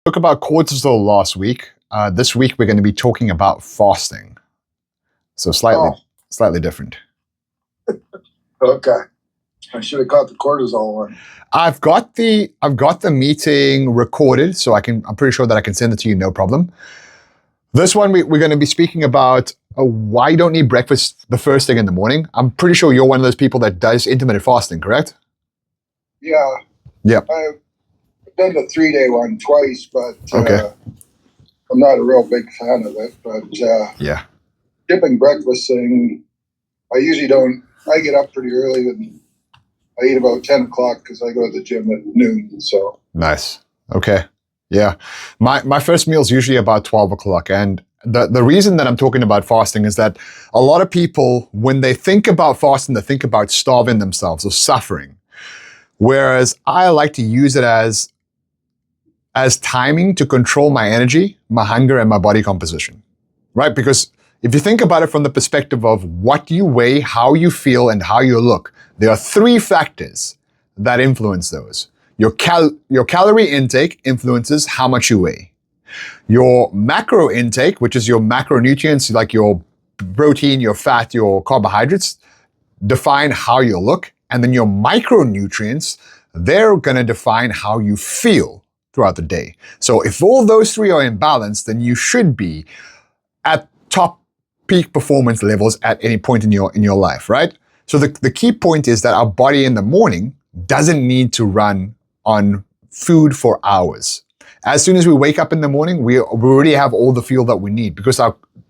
Spoke about cortisol last week. This week we're going to be talking about fasting. So slightly different. Okay. I should have caught the cortisol one. I've got the meeting recorded, so I'm pretty sure that I can send it to you, no problem. This one we're going to be speaking about why you don't need breakfast the first thing in the morning. I'm pretty sure you're one of those people that does intermittent fasting, correct? Yeah. Yep. I've done the 3-day one twice, but Okay. I'm not a real big fan of it. But Yeah. skipping breakfast thing, I usually don't. I get up pretty early and I eat about 10 o'clock because I go to the gym at noon. So Nice. Okay. Yeah. My first meal is usually about 12 o'clock. And the reason that I'm talking about fasting is that a lot of people, when they think about fasting, they think about starving themselves or suffering. Whereas I like to use it as timing to control my energy, my hunger, and my body composition, right? Because if you think about it from the perspective of what you weigh, how you feel, and how you look, there are 3 factors that influence those. Your calorie intake influences how much you weigh. Your macro intake, which is your macronutrients, like your protein, your fat, your carbohydrates, define how you look. And then your micronutrients, they're gonna define how you feel throughout the day. So if all those 3 are in balance, then you should be at top peak performance levels at any point in your life, right? So the key point is that our body in the morning doesn't need to run on food for hours. As soon as we wake up in the morning, we already have all the fuel that we need because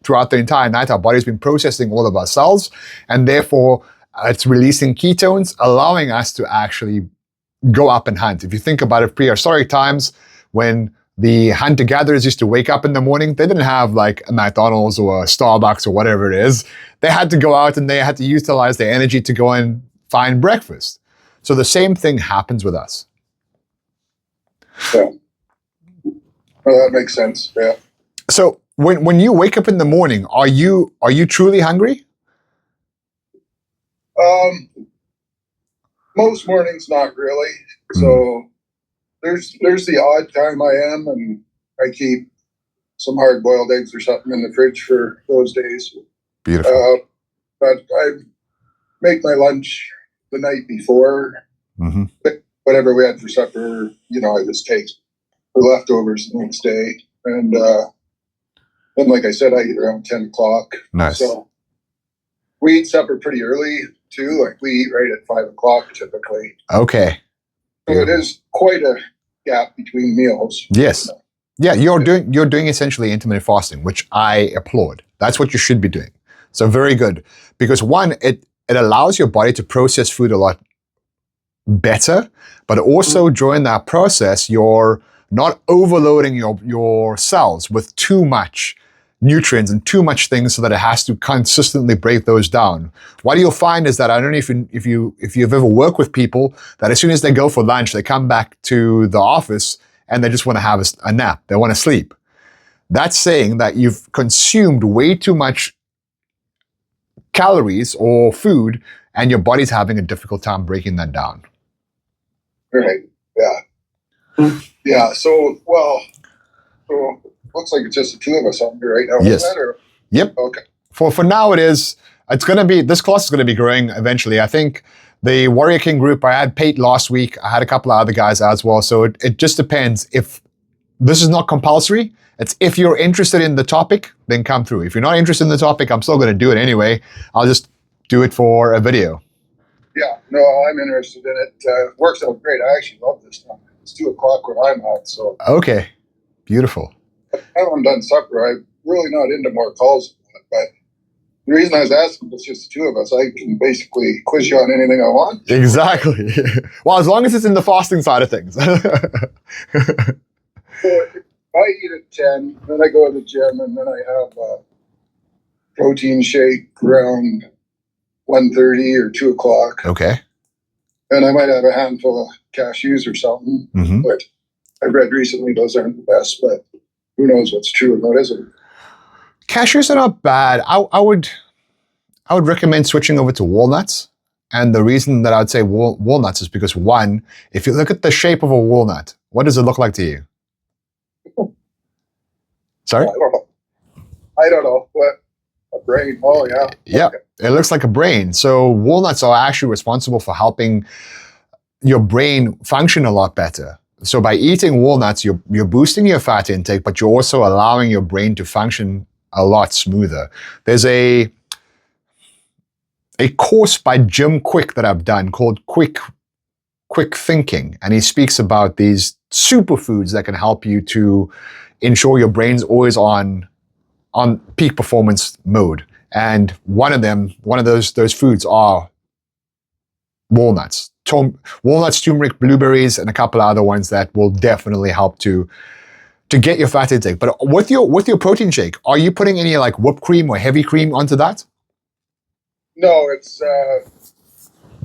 throughout the entire night, our body's been processing all of our cells, and therefore it's releasing ketones, allowing us to actually go up and hunt. If you think about it, prehistoric times, when the hunter-gatherers used to wake up in the morning, they didn't have like a McDonald's or a Starbucks or whatever it is. They had to go out and they had to utilize their energy to go and find breakfast. So the same thing happens with us. yeah. Well, that makes sense. Yeah. So when you wake up in the morning, are you truly hungry? Most mornings, not really. So there's the odd time I am, and I keep some hard-boiled eggs or something in the fridge for those days. Beautiful. But I make my lunch the night before. Mm-hmm. Whatever we had for supper, I just take the leftovers the next day. And then, like I said, I eat around 10 o'clock. Nice. So we eat supper pretty early, too. Like, we eat right at 5 o'clock, typically. Okay. So it is quite a gap between meals. Yes. Yeah, you're doing essentially intermittent fasting, which I applaud. That's what you should be doing. So very good. Because one, it allows your body to process food a lot better, but also during that process, you're not overloading your cells with too much nutrients and too much things so that it has to consistently break those down. What you'll find is that, I don't know if you've ever worked with people, that as soon as they go for lunch, they come back to the office and they just want to have a nap. They want to sleep. That's saying that you've consumed way too much calories or food and your body's having a difficult time breaking that down. Right. Yeah. Yeah. So looks like it's just the 2 of us on here right now. Yes. Isn't it, or? Yep. Okay. For now, this class is going to be growing eventually. I think the Warrior King group, I had Pate last week. I had a couple of other guys as well. So it just depends. If this is not compulsory, it's if you're interested in the topic, then come through. If you're not interested in the topic, I'm still going to do it anyway. I'll just do it for a video. Yeah. No, I'm interested in it. It works out great. I actually love this time. It's 2 o'clock where I'm at. So Okay. Beautiful. I haven't done supper. I'm really not into more calls, but the reason I was asking was just the 2 of us. I can basically quiz you on anything I want. Exactly. Well, as long as it's in the fasting side of things. So I eat at 10, then I go to the gym, and then I have a protein shake around 1:30 or 2 o'clock. Okay. And I might have a handful of cashews or something. Mm-hmm. But I read recently those aren't the best, but who knows what's true and what isn't. Cashews are not bad. I would recommend switching over to walnuts. And the reason that I would say walnuts is because, one, if you look at the shape of a walnut, what does it look like to you? Sorry? I don't know. What? A brain. Oh, yeah. Yeah, Okay. it looks like a brain. So walnuts are actually responsible for helping your brain function a lot better. So by eating walnuts, you're boosting your fat intake, but you're also allowing your brain to function a lot smoother. There's a course by Jim Quick that I've done called Quick Thinking, and he speaks about these superfoods that can help you to ensure your brain's always on peak performance mode. And one of those foods are walnuts. Walnuts, turmeric, blueberries, and a couple other ones that will definitely help to get your fat intake. But with your protein shake, are you putting any like whipped cream or heavy cream onto that? No, it's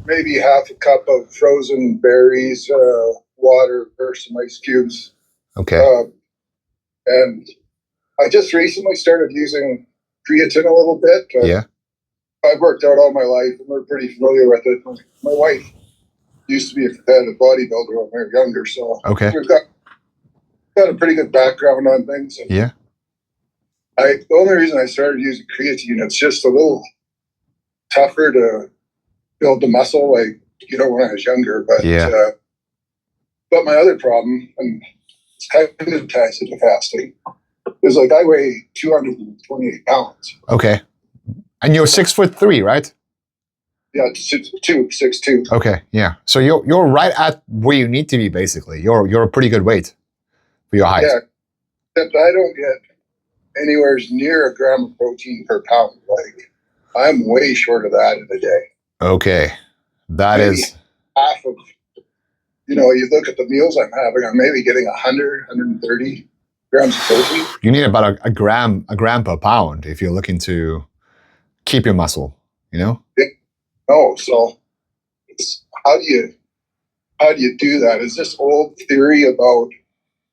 maybe half a cup of frozen berries, water, or some ice cubes. Okay. And I just recently started using creatine a little bit. Yeah. I've worked out all my life, and we're pretty familiar with it. My wife used to be a competitive bodybuilder when we were younger, so Okay. we've got a pretty good background on things. And Yeah. the only reason I started using creatine, it's just a little tougher to build the muscle, like when I was younger. But Yeah. but my other problem, and it's kind of ties into fasting, is like I weigh 228 pounds. Okay. And you're 6'3", right? Yeah, 6'2". Okay, yeah. So you're right at where you need to be, basically. You're a pretty good weight for your height. Yeah, except I don't get anywhere near a gram of protein per pound. Like I'm way short of that in a day. Okay, that Maybe is half of. You look at the meals I'm having. I'm maybe getting 100, 130 grams of protein. You need about a gram per pound if you're looking to keep your muscle. So it's how do you do that? Is this old theory about,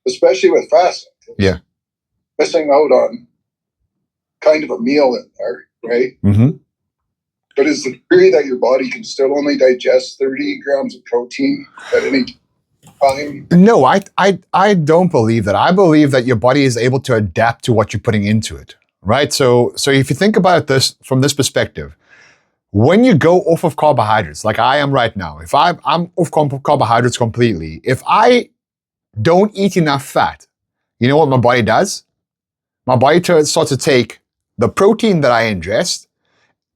especially with fasting, Yeah. missing out on kind of a meal in there, right? Mm-hmm. But is the theory that your body can still only digest 30 grams of protein at any time? No, I don't believe that. I believe that your body is able to adapt to what you're putting into it, right? So if you think about this from this perspective, when you go off of carbohydrates, like I am right now, if I'm off carbohydrates completely, if I don't eat enough fat, you know what my body does? My body starts to take the protein that I ingest,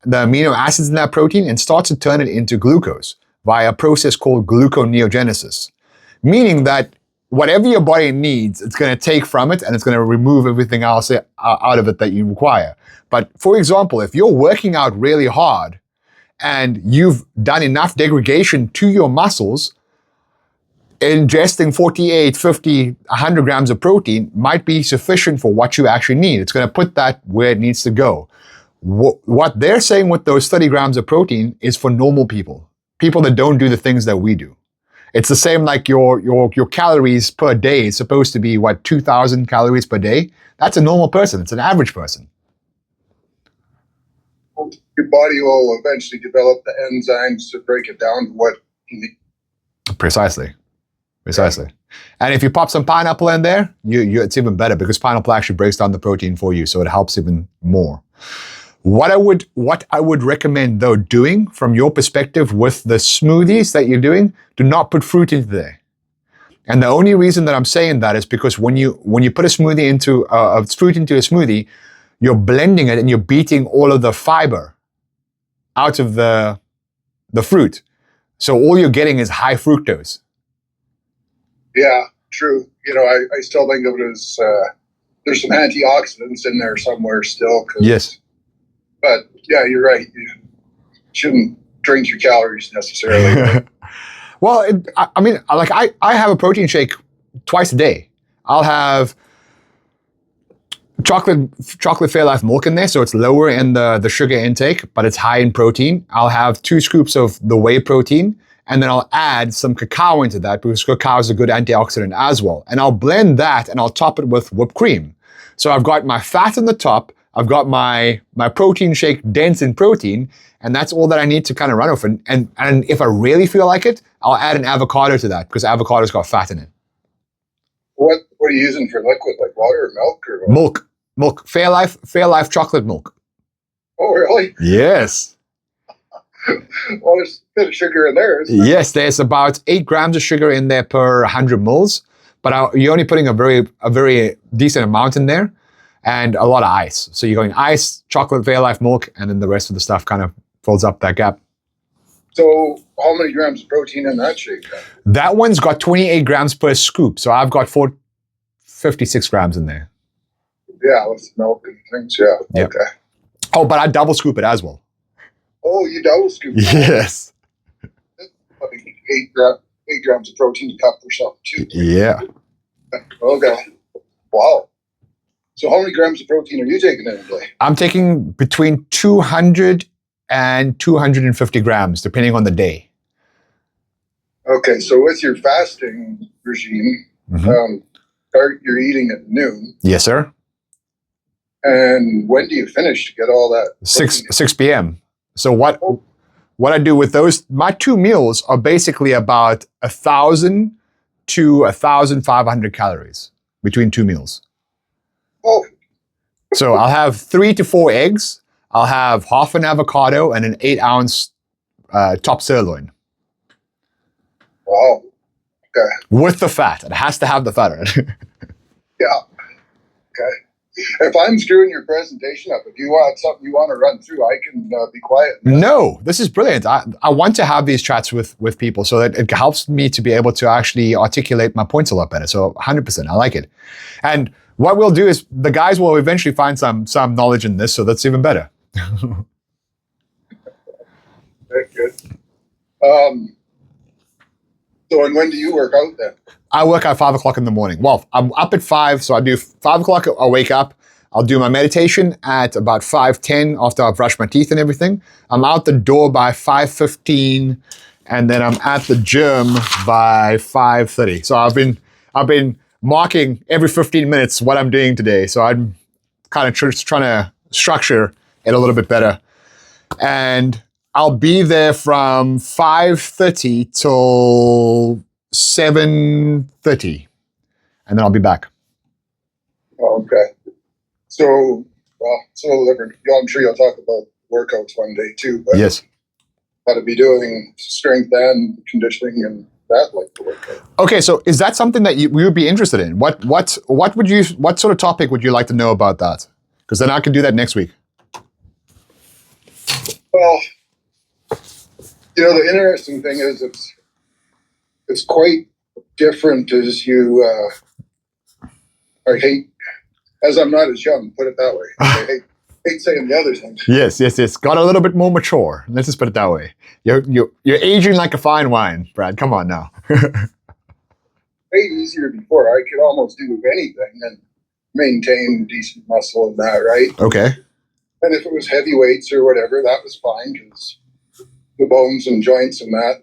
the amino acids in that protein, and starts to turn it into glucose via a process called gluconeogenesis. Meaning that whatever your body needs, it's going to take from it and it's going to remove everything else out of it that you require. But for example, if you're working out really hard and you've done enough degradation to your muscles, ingesting 48, 50, 100 grams of protein might be sufficient for what you actually need. It's going to put that where it needs to go. What they're saying with those 30 grams of protein is for normal people that don't do the things that we do. It's the same like your calories per day is supposed to be, 2,000 calories per day? That's a normal person. It's an average person. Your body will eventually develop the enzymes to break it down to what you need. Precisely. And if you pop some pineapple in there, it's even better because pineapple actually breaks down the protein for you, so it helps even more. What I would recommend though doing from your perspective with the smoothies that you're doing, do not put fruit into there. And the only reason that I'm saying that is because when you put a smoothie into fruit into a smoothie, you're blending it and you're beating all of the fiber out of the fruit. So all you're getting is high fructose. Yeah, true. I still think of it as there's some antioxidants in there somewhere still. Yes. But yeah, you're right. You shouldn't drink your calories necessarily. Right? Well, I have a protein shake twice a day. I'll have chocolate Fairlife milk in there, so it's lower in the sugar intake, but it's high in protein. I'll have 2 scoops of the whey protein, and then I'll add some cacao into that because cacao is a good antioxidant as well. And I'll blend that and I'll top it with whipped cream. So I've got my fat on the top, I've got my protein shake dense in protein, and that's all that I need to kind of run off. And if I really feel like it, I'll add an avocado to that because avocado's got fat in it. What are you using for liquid, like water or milk or what? Milk. Fairlife chocolate milk. Oh, really? Yes. Well, there's a bit of sugar in there, isn't there? Yes, there's about 8 grams of sugar in there per 100 mils, but you're only putting a very decent amount in there and a lot of ice. So you're going ice, chocolate, Fairlife milk, and then the rest of the stuff kind of fills up that gap. So how many grams of protein in that shake? That one's got 28 grams per scoop, so I've got 56 grams in there. Yeah, with milk and things, yeah. Yep. Okay. Oh, but I double scoop it as well. Oh, you double scoop it? Yes. Like 8 grams of protein a cup or something, too. Yeah. Okay. Wow. So how many grams of protein are you taking in a day? I'm taking between 200 and 250 grams, depending on the day. Okay, so with your fasting regime, you're eating at noon. Yes, sir. And when do you finish to get all that? 6 p.m. So what I do with those, my 2 meals are basically about 1,000 to 1,500 calories between 2 meals. Oh. So I'll have 3 to 4 eggs. I'll have half an avocado and an 8-ounce top sirloin. Wow. Okay. With the fat. It has to have the fat in it. Yeah. Okay. If I'm screwing your presentation up, if you want something you want to run through, I can be quiet. No, this is brilliant. I want to have these chats with people so that it helps me to be able to actually articulate my points a lot better. So 100%, I like it. And what we'll do is the guys will eventually find some knowledge in this, so that's even better. Very good. So, and when do you work out then? I work at 5 o'clock in the morning. Well, I'm up at 5, so I do 5 o'clock, I'll wake up. I'll do my meditation at about 5:10 after I've brushed my teeth and everything. I'm out the door by 5:15, and then I'm at the gym by 5:30. So I've been marking every 15 minutes what I'm doing today. So I'm kind of trying to structure it a little bit better. And I'll be there from 5:30 till 7:30, and then I'll be back. Oh, okay. So, well, it's a little different. I'm sure you'll talk about workouts one day too, but Yes. got to be doing strength and conditioning and that like the workout. Okay, so is that something that you would be interested in? What sort of topic would you like to know about that? Because then I can do that next week. Well, the interesting thing is it's quite different as you. I hate, as I'm not as young, put it that way. I hate saying the other thing. Yes. Got a little bit more mature. Let's just put it that way. You're aging like a fine wine, Brad. Come on now. Way easier before. I could almost do anything and maintain decent muscle and that, right? Okay. And if it was heavy weights or whatever, that was fine because the bones and joints and that,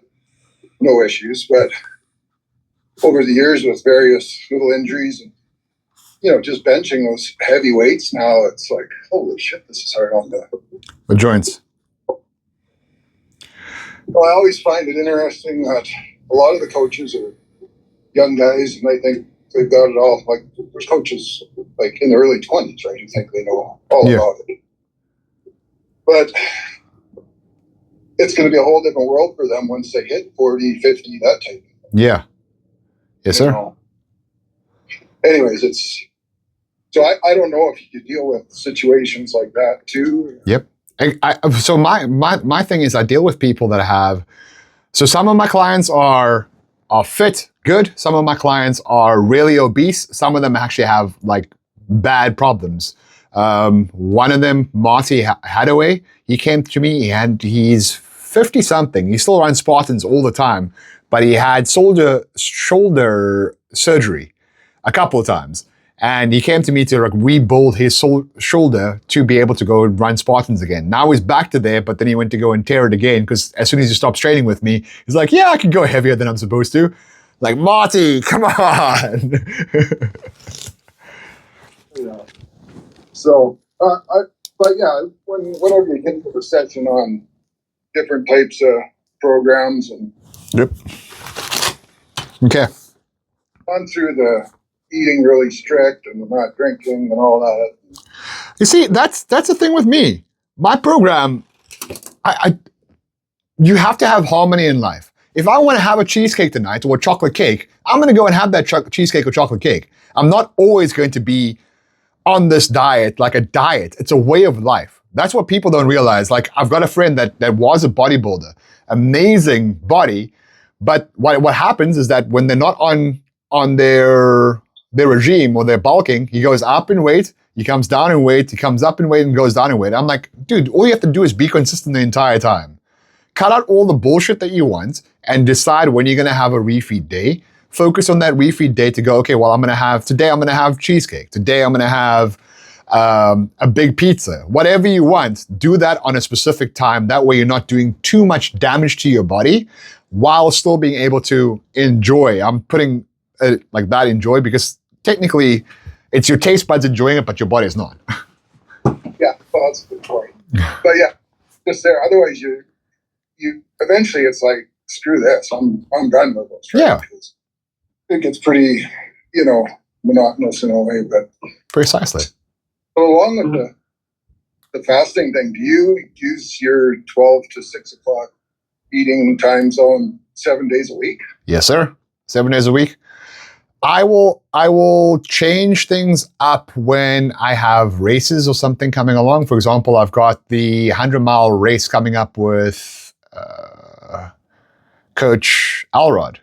no issues. But over the years with various little injuries and, just benching those heavy weights now, it's like, holy shit, this is hard on The joints. Well, I always find it interesting that a lot of the coaches are young guys and they think they've got it all. Like, there's coaches like in the early 20s, right, who think they know all about it. But it's going to be a whole different world for them once they hit 40, 50, that type of thing. Yeah. Yes, sir. Anyways, so I don't know if you deal with situations like that too. Yep. So my thing is I deal with people that have, so some of my clients are fit, good. Some of my clients are really obese. Some of them actually have like bad problems. One of them, Marty Hadaway, he came to me and he's 50 something. He still runs Spartans all the time, but he had shoulder surgery a couple of times. And he came to me to rebuild his shoulder to be able to go and run Spartans again. Now he's back to there, but then he went to go and tear it again because as soon as he stops training with me, he's like, yeah, I can go heavier than I'm supposed to. Like, Marty, come on. Yeah. So, but yeah, whenever you get into a session on different types of programs and Yep. Okay. gone through the eating really strict and not drinking and all that. You see, that's the thing with me. My program, you have to have harmony in life. If I want to have a cheesecake tonight or a chocolate cake, I'm going to go and have that cheesecake or chocolate cake. I'm not always going to be on this diet like a diet. It's a way of life. That's what people don't realize. Like, I've got a friend that was a bodybuilder, amazing body, but what happens is that when they're not on their regime or they're bulking, he goes up in weight, he comes down in weight, he comes up in weight and goes down in weight. I'm like, dude, all you have to do is be consistent the entire time. Cut out all the bullshit that you want and decide when you're going to have a refeed day. Focus on that refeed day to go, okay, well, today I'm going to have cheesecake. Today I'm going to have a big pizza. Whatever you want, do that on a specific time. That way you're not doing too much damage to your body while still being able to enjoy. I'm putting like that enjoy because technically it's your taste buds enjoying it, but your body is not. Yeah, well, that's a good point. But yeah, just there. Otherwise, you eventually it's like, screw this. I'm done with this. Right? Yeah. It gets pretty, monotonous in a way. But precisely. So along with the fasting thing, do you use your 12 to 6 o'clock eating time zone 7 days a week? Yes, sir. 7 days a week. I will change things up when I have races or something coming along. For example, I've got the 100-mile race coming up with Coach Alrod.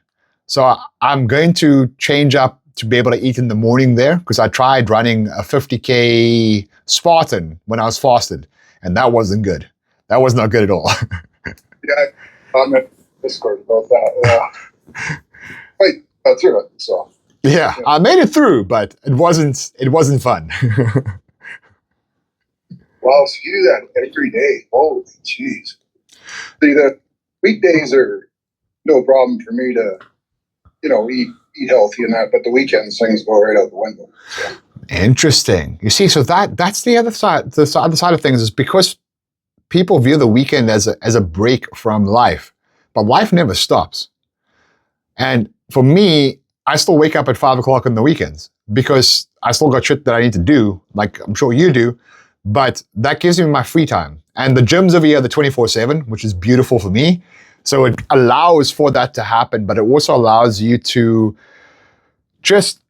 So I'm going to change up to be able to eat in the morning there because I tried running a 50K Spartan when I was fasted, and that wasn't good. That was not good at all. Yeah, I'm at Discord about that. Wait, got through it, so. Yeah, I made it through, but it wasn't fun. Wow, so you do that every day. Holy jeez. See, the weekdays are no problem for me to, eat healthy and that, but the weekends things go right out the window. So. Interesting. You see, so that's the other side. The other side of things is because people view the weekend as a break from life, but life never stops. And for me, I still wake up at 5 o'clock on the weekends because I still got shit that I need to do, like I'm sure you do, but that gives me my free time. And the gym's over here, the 24/7, which is beautiful for me. So it allows for that to happen, but it also allows you to just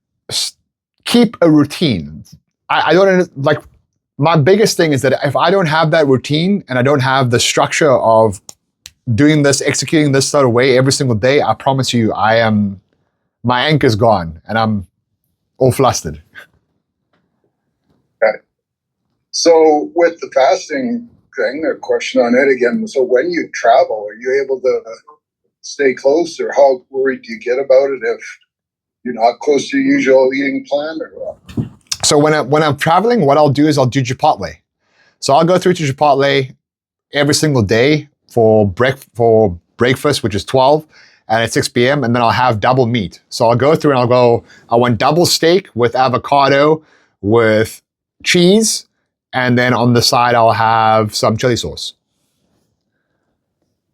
keep a routine. I don't, like, my biggest thing is that if I don't have that routine and I don't have the structure of doing this, executing this sort of way every single day, I promise you, my anchor's gone and I'm all flustered. Okay. So with the fasting thing, a question on it again. So when you travel, are you able to stay close, or how worried do you get about it if you're not close to your usual eating plan, or what? So when I'm traveling, what I'll do is I'll do Chipotle. So I'll go through to Chipotle every single day for breakfast, which is 12, and at 6 p.m., and then I'll have double meat. So I'll go through and I want double steak with avocado, with cheese, and then on the side I'll have some chili sauce.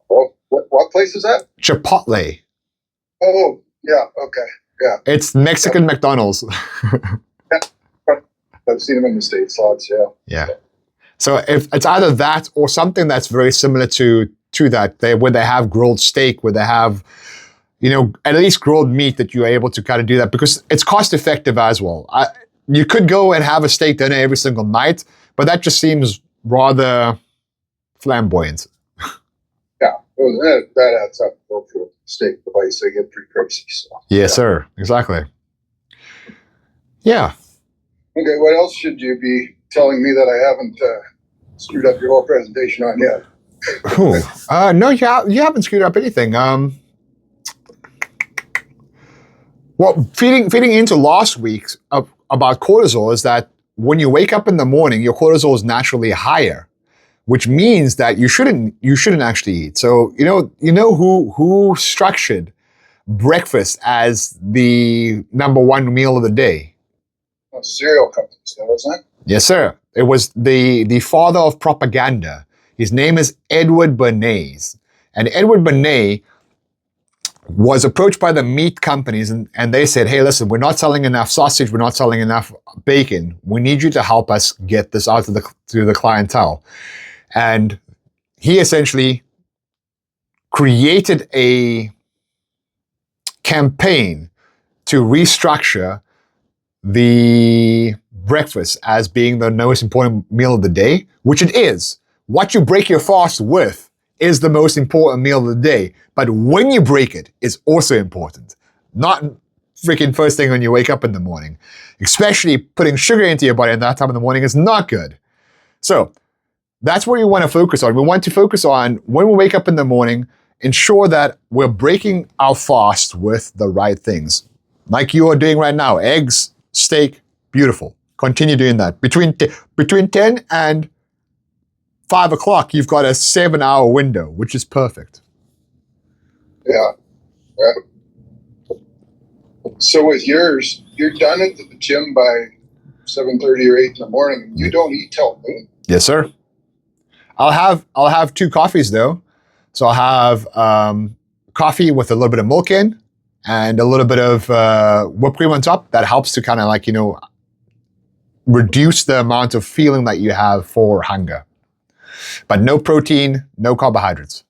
Well, what place is that? Chipotle. Oh, yeah, okay, yeah. It's Mexican McDonald's. Yeah, I've seen them in the States lots, yeah. Yeah. So if it's either that or something that's very similar to that, where they have grilled steak, where they have, at least grilled meat that you're able to kind of do that because it's cost effective as well. You could go and have a steak dinner every single night, but that just seems rather flamboyant. Yeah, well, that adds up. Go for a steak place, they get pretty pricey. So. Yes, sir. Exactly. Yeah. Okay, what else should you be telling me that I haven't screwed up your whole presentation on yet? No, you haven't screwed up anything. Well, feeding into last week's about cortisol is that when you wake up in the morning, your cortisol is naturally higher, which means that you shouldn't actually eat. So you know who structured breakfast as the number one meal of the day? Cereal companies, though, isn't it? Yes, sir. It was the father of propaganda. His name is Edward Bernays. And Edward Bernays was approached by the meat companies and they said, hey, listen, we're not selling enough sausage, we're not selling enough bacon. We need you to help us get this out to the clientele. And he essentially created a campaign to restructure the breakfast as being the most important meal of the day, which it is. What you break your fast with is the most important meal of the day. But when you break it is also important. Not freaking first thing when you wake up in the morning. Especially putting sugar into your body at that time in the morning is not good. So that's where you want to focus on. We want to focus on when we wake up in the morning, ensure that we're breaking our fast with the right things. Like you are doing right now, eggs, steak, beautiful. Continue doing that. Between 10 and 5 o'clock, you've got a 7-hour window, which is perfect. Yeah. So with yours, you're done at the gym by 7:30 or 8 in the morning. You don't eat till noon. Yes, sir. I'll have 2 coffees though. So I'll have coffee with a little bit of milk in and a little bit of whipped cream on top. That helps to kind of like, reduce the amount of feeling that you have for hunger. But no protein, no carbohydrates.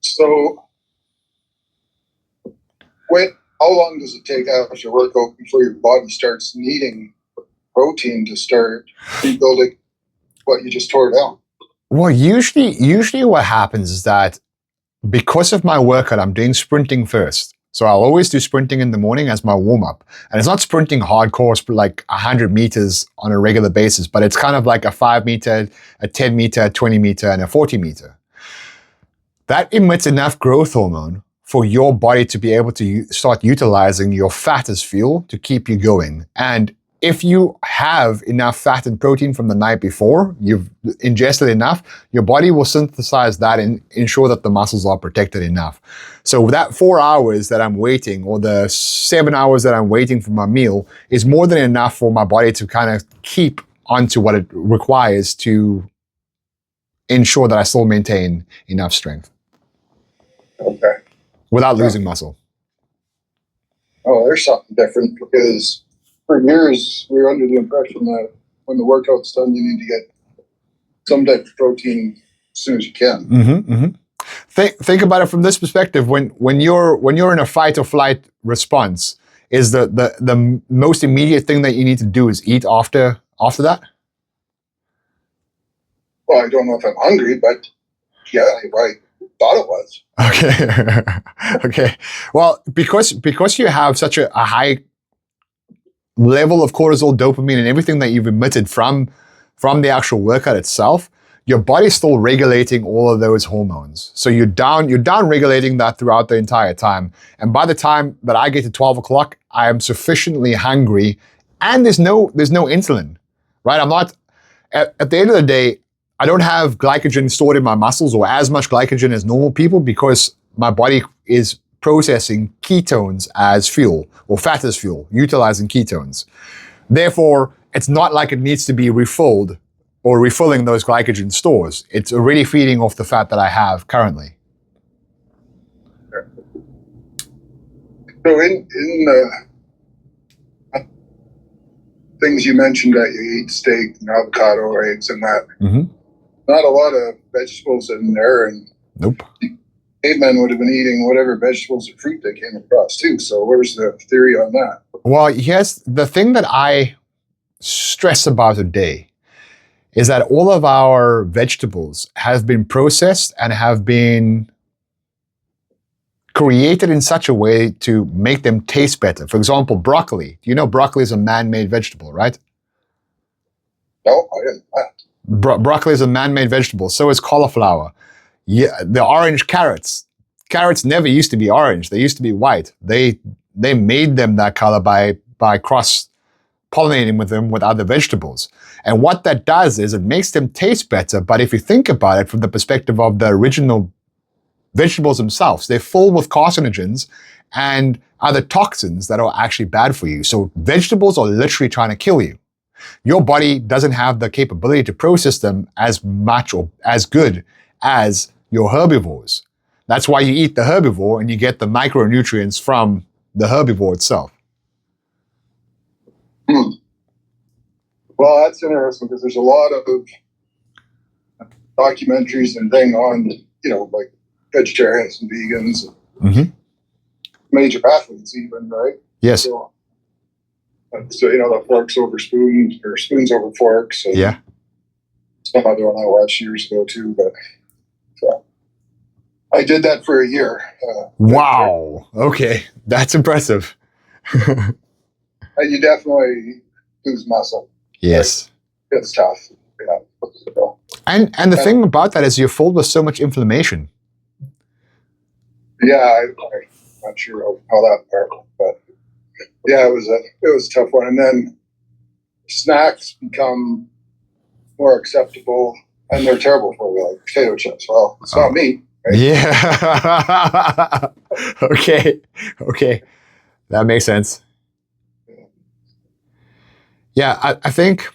So how long does it take after your workout before your body starts needing protein to start rebuilding what you just tore down? Well, usually what happens is that because of my workout, I'm doing sprinting first. So I'll always do sprinting in the morning as my warm-up. And it's not sprinting hardcore, like 100 meters on a regular basis, but it's kind of like a 5 meter, a 10 meter, a 20 meter, and a 40 meter. That emits enough growth hormone for your body to be able to start utilizing your fat as fuel to keep you going. And if you have enough fat and protein from the night before, you've ingested enough, your body will synthesize that and ensure that the muscles are protected enough. So that 4 hours that I'm waiting, or the 7 hours that I'm waiting for my meal, is more than enough for my body to kind of keep onto what it requires to ensure that I still maintain enough strength. Okay. Without losing muscle. Oh, there's something different, because for years we were under the impression that when the workout's done, you need to get some type of protein as soon as you can. Mm-hmm, mm-hmm. Think about it from this perspective. When you're in a fight or flight response, is the most immediate thing that you need to do is eat after that? Well, I don't know if I'm hungry, but yeah, I thought it was. Okay. Okay. Well, because you have such a high level of cortisol, dopamine, and everything that you've emitted from the actual workout itself, your body's still regulating all of those hormones. So you're down regulating that throughout the entire time. And by the time that I get to 12 o'clock, I am sufficiently hungry, and there's no insulin, right? I'm not, at the end of the day, I don't have glycogen stored in my muscles, or as much glycogen as normal people, because my body is processing ketones as fuel, or fat as fuel, utilizing ketones. Therefore, it's not like it needs to be refilled or refilling those glycogen stores. It's already feeding off the fat that I have currently. So in things you mentioned, that you eat steak and avocado, eggs, and that, not a lot of vegetables in there, and nope. Cavemen would have been eating whatever vegetables or fruit they came across too. So where's the theory on that? Well, here's the thing that I stress about today, is that all of our vegetables have been processed and have been created in such a way to make them taste better. For example, broccoli. You know broccoli is a man-made vegetable, right? No, I didn't. Broccoli is a man-made vegetable. So is cauliflower. Yeah, the orange carrots. Carrots never used to be orange. They used to be white. They made them that color by cross-pollinating with them with other vegetables. And what that does is it makes them taste better. But if you think about it from the perspective of the original vegetables themselves, they're full with carcinogens and other toxins that are actually bad for you. So vegetables are literally trying to kill you. Your body doesn't have the capability to process them as much or as good as your herbivores. That's why you eat the herbivore and you get the micronutrients from the herbivore itself. Well, that's interesting because there's a lot of documentaries and thing on, like vegetarians and vegans, and major athletes even, right? Yes. So the forks over spoons or spoons over forks. And yeah. Some other one I watched years ago too, but so I did that for a year. Wow. Okay. That's impressive. You definitely lose muscle. Yes. Like, it's tough. Yeah. So, and the thing about that is you're filled with so much inflammation. Yeah, I'm not sure how that worked, but yeah, it was a tough one. And then snacks become more acceptable, and they're terrible for you, like potato chips. Well, it's not me. Right? Yeah. Okay. That makes sense. Yeah, I think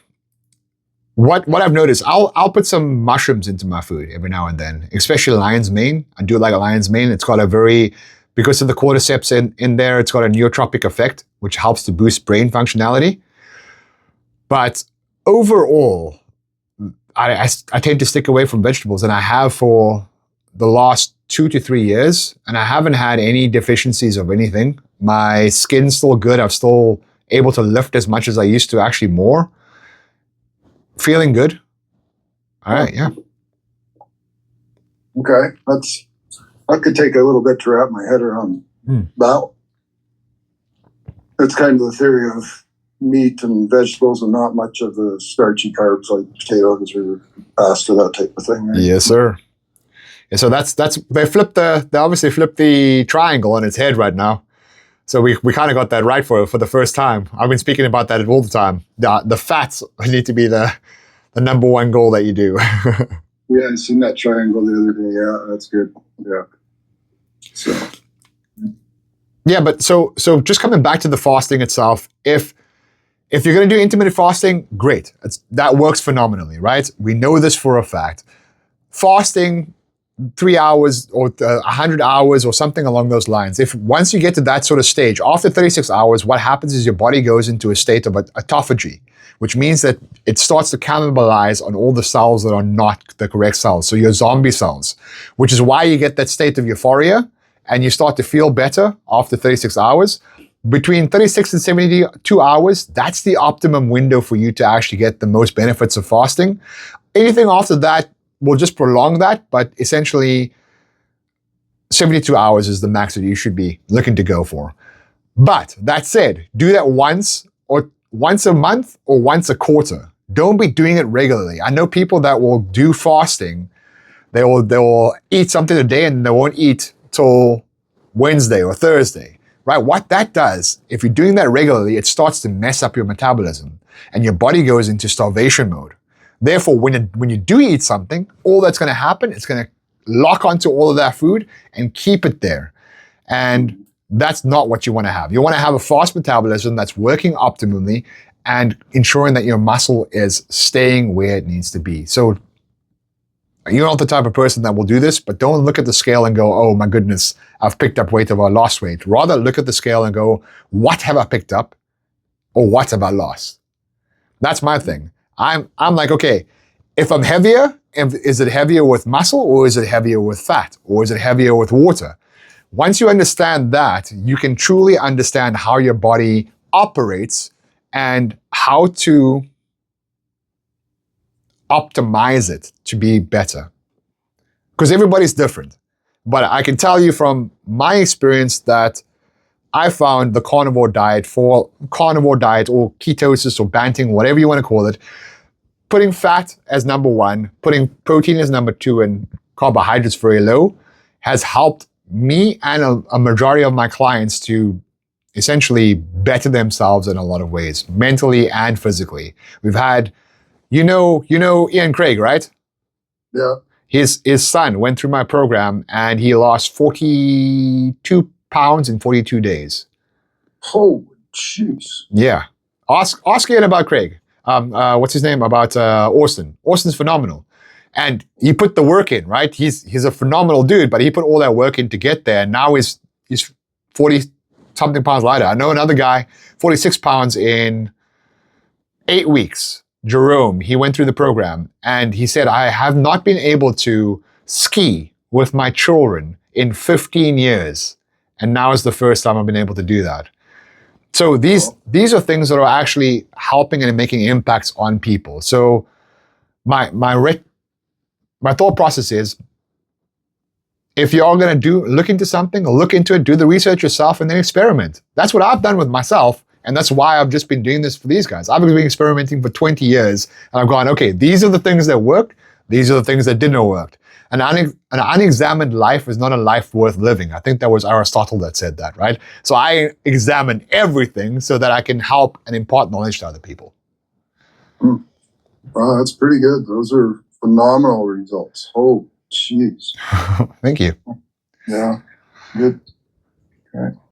what I've noticed, I'll put some mushrooms into my food every now and then, especially lion's mane. I do like a lion's mane. It's got because of the cordyceps in there, it's got a nootropic effect, which helps to boost brain functionality. But overall, I tend to stick away from vegetables, and I have for the last 2 to 3 years, and I haven't had any deficiencies of anything. My skin's still good. I'm still able to lift as much as I used to, actually more. Feeling good. All right, yeah. Okay, that could take a little bit to wrap my head around. That. It's kind of the theory of meat and vegetables and not much of the starchy carbs like potatoes or pasta, that type of thing. Right? Yes, sir. Yeah, so that's they obviously flipped the triangle on its head right now. So we kind of got that right for the first time. I've been speaking about that all the time. The fats need to be the number one goal that you do. Yeah, I seen that triangle the other day. Yeah, that's good. Yeah. So. Yeah, but so just coming back to the fasting itself, if you're going to do intermittent fasting, great. That works phenomenally, right? We know this for a fact. Fasting 3 hours or 100 hours or something along those lines. Once you get to that sort of stage, after 36 hours, what happens is your body goes into a state of autophagy, which means that it starts to cannibalize on all the cells that are not the correct cells. So your zombie cells, which is why you get that state of euphoria and you start to feel better after 36 hours. Between 36 and 72 hours, that's the optimum window for you to actually get the most benefits of fasting. Anything after that will just prolong that, but essentially 72 hours is the max that you should be looking to go for. But that said, do that once a month or once a quarter. Don't be doing it regularly. I know people that will do fasting. They will eat something a day and they won't eat till Wednesday or Thursday, right? What that does, if you're doing that regularly, it starts to mess up your metabolism and your body goes into starvation mode. Therefore, when you do eat something, all that's going to happen, it's going to lock onto all of that food and keep it there. And that's not what you want to have. You want to have a fast metabolism that's working optimally and ensuring that your muscle is staying where it needs to be. So you're not the type of person that will do this, but don't look at the scale and go, oh my goodness, I've picked up weight or I lost weight. Rather look at the scale and go, what have I picked up or what have I lost? That's my thing. I'm like, okay, if I'm heavier, is it heavier with muscle or is it heavier with fat or is it heavier with water? Once you understand that, you can truly understand how your body operates and how to optimize it to be better. Because everybody's different. But I can tell you from my experience that I found the carnivore diet or ketosis or banting, whatever you want to call it, putting fat as number one, putting protein as number two, and carbohydrates very low has helped me and a majority of my clients to essentially better themselves in a lot of ways, mentally and physically. We've had, you know Ian Craig, right? Yeah. His son went through my program and he lost 42 pounds in 42 days. Holy jeez. Yeah. Ask Ian about Craig. What's his name? About Austin. Austin's phenomenal. And he put the work in, right? He's a phenomenal dude, but he put all that work in to get there. And now he's 40 something pounds lighter. I know another guy, 46 pounds in 8 weeks. Jerome, he went through the program and he said, I have not been able to ski with my children in 15 years. And now is the first time I've been able to do that. So these are things that are actually helping and making impacts on people. So my thought process is, if you're going to look into something, look into it, do the research yourself, and then experiment. That's what I've done with myself, and that's why I've just been doing this for these guys. I've been experimenting for 20 years, and I've gone, okay, these are the things that worked, these are the things that didn't work. An unexamined life is not a life worth living. I think that was Aristotle that said that, right? So I examine everything so that I can help and impart knowledge to other people. Wow, that's pretty good. Those are phenomenal results. Oh, jeez. Thank you. Yeah, good. Okay.